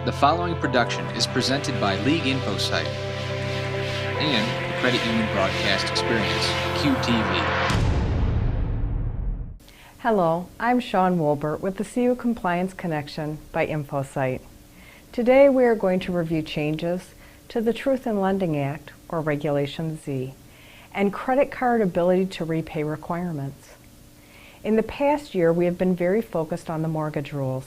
The following production is presented by League Info Site and the Credit Union Broadcast Experience, QTV. Hello, I'm Sean Wolbert with the CU Compliance Connection by InfoSite. Today we are going to review changes to the Truth in Lending Act, or Regulation Z, and credit card ability to repay requirements. In the past year, we have been very focused on the mortgage rules.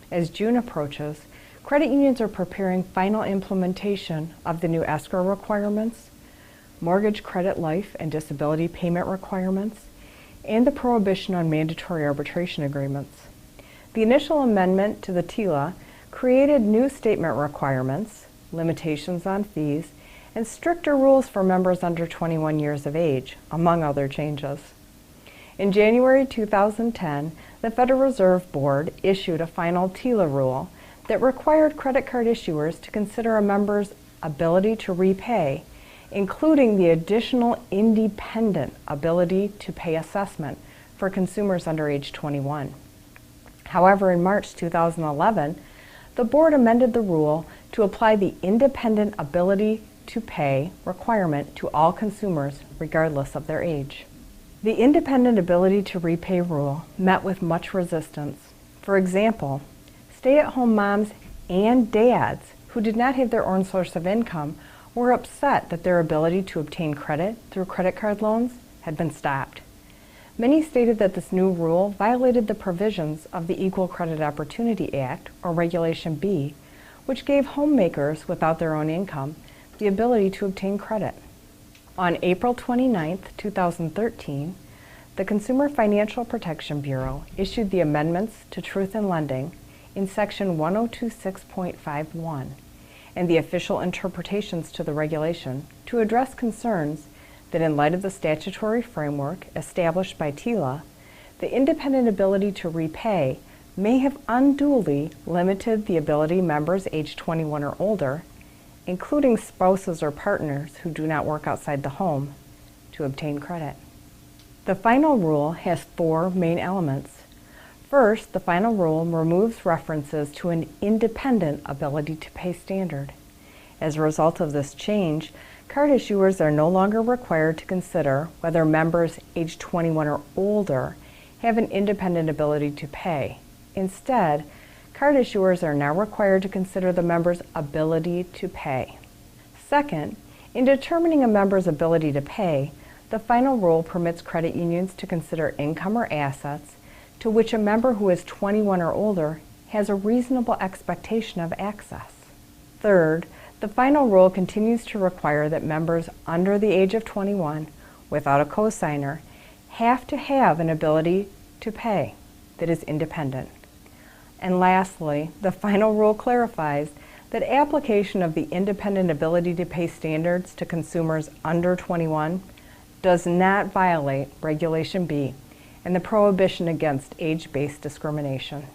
As June approaches, credit unions are preparing final implementation of the new escrow requirements, mortgage credit life and disability payment requirements, and the prohibition on mandatory arbitration agreements. The initial amendment to the TILA created new statement requirements, limitations on fees, and stricter rules for members under 21 years of age, among other changes. In January 2010, the Federal Reserve Board issued a final TILA rule that required credit card issuers to consider a member's ability to repay, including the additional independent ability to pay assessment for consumers under age 21. However, in March 2011, the board amended the rule to apply the independent ability to pay requirement to all consumers regardless of their age. The independent ability to repay rule met with much resistance. For example, stay-at-home moms and dads who did not have their own source of income were upset that their ability to obtain credit through credit card loans had been stopped. Many stated that this new rule violated the provisions of the Equal Credit Opportunity Act, or Regulation B, which gave homemakers without their own income the ability to obtain credit. On April 29, 2013, the Consumer Financial Protection Bureau issued the amendments to Truth in Lending in Section 1026.51 and the official interpretations to the regulation to address concerns that in light of the statutory framework established by TILA, the independent ability to repay may have unduly limited the ability members aged 21 or older, including spouses or partners who do not work outside the home, to obtain credit. The final rule has four main elements. First, the final rule removes references to an independent ability to pay standard. As a result of this change, card issuers are no longer required to consider whether members aged 21 or older have an independent ability to pay. Instead, card issuers are now required to consider the member's ability to pay. Second, in determining a member's ability to pay, the final rule permits credit unions to consider income or assets to which a member who is 21 or older has a reasonable expectation of access. Third, the final rule continues to require that members under the age of 21 without a cosigner have to have an ability to pay that is independent. And lastly, the final rule clarifies that application of the independent ability to pay standards to consumers under 21 does not violate Regulation B and the prohibition against age-based discrimination.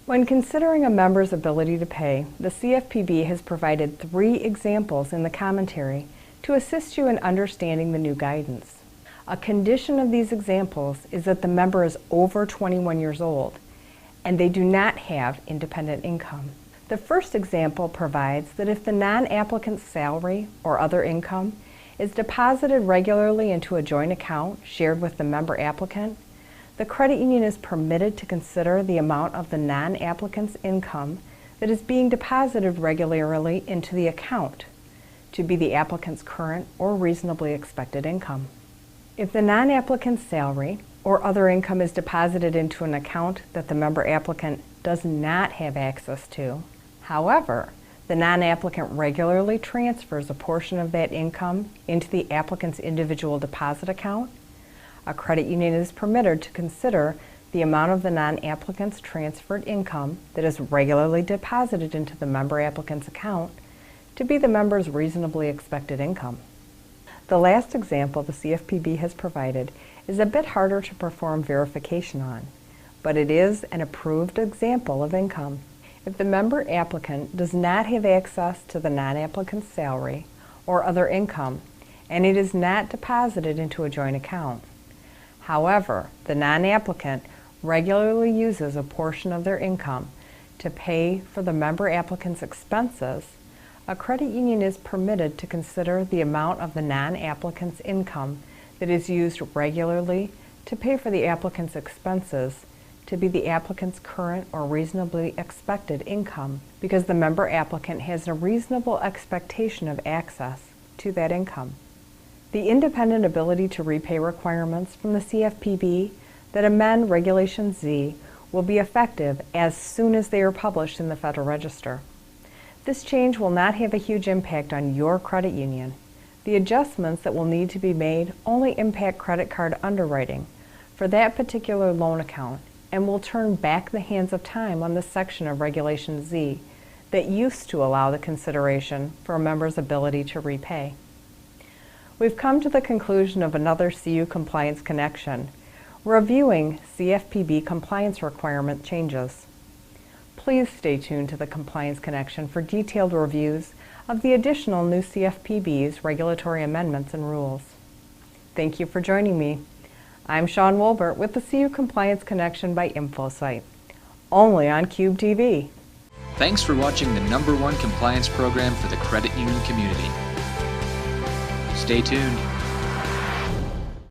When considering a member's ability to pay, the CFPB has provided 3 examples in the commentary to assist you in understanding the new guidance. A condition of these examples is that the member is over 21 years old and they do not have independent income. The first example provides that if the non-applicant's salary or other income is deposited regularly into a joint account shared with the member applicant, the credit union is permitted to consider the amount of the non-applicant's income that is being deposited regularly into the account to be the applicant's current or reasonably expected income. If the non-applicant's salary or other income is deposited into an account that the member applicant does not have access to, however, the non-applicant regularly transfers a portion of that income into the applicant's individual deposit account, a credit union is permitted to consider the amount of the non-applicant's transferred income that is regularly deposited into the member applicant's account to be the member's reasonably expected income. The last example the CFPB has provided is a bit harder to perform verification on, but it is an approved example of income. If the member applicant does not have access to the non-applicant's salary or other income, and it is not deposited into a joint account, however, the non-applicant regularly uses a portion of their income to pay for the member applicant's expenses, a credit union is permitted to consider the amount of the non-applicant's income that is used regularly to pay for the applicant's expenses to be the applicant's current or reasonably expected income, because the member applicant has a reasonable expectation of access to that income. The independent ability to repay requirements from the CFPB that amend Regulation Z will be effective as soon as they are published in the Federal Register. This change will not have a huge impact on your credit union. The adjustments that will need to be made only impact credit card underwriting for that particular loan account and will turn back the hands of time on the section of Regulation Z that used to allow the consideration for a member's ability to repay. We've come to the conclusion of another CU Compliance Connection, reviewing CFPB compliance requirement changes. Please stay tuned to the Compliance Connection for detailed reviews of the additional new CFPB's regulatory amendments and rules. Thank you for joining me. I'm Shawn Wolbert with the CU Compliance Connection by InfoSight, only on Cube TV. Thanks for watching the #1 compliance program for the credit union community. Stay tuned.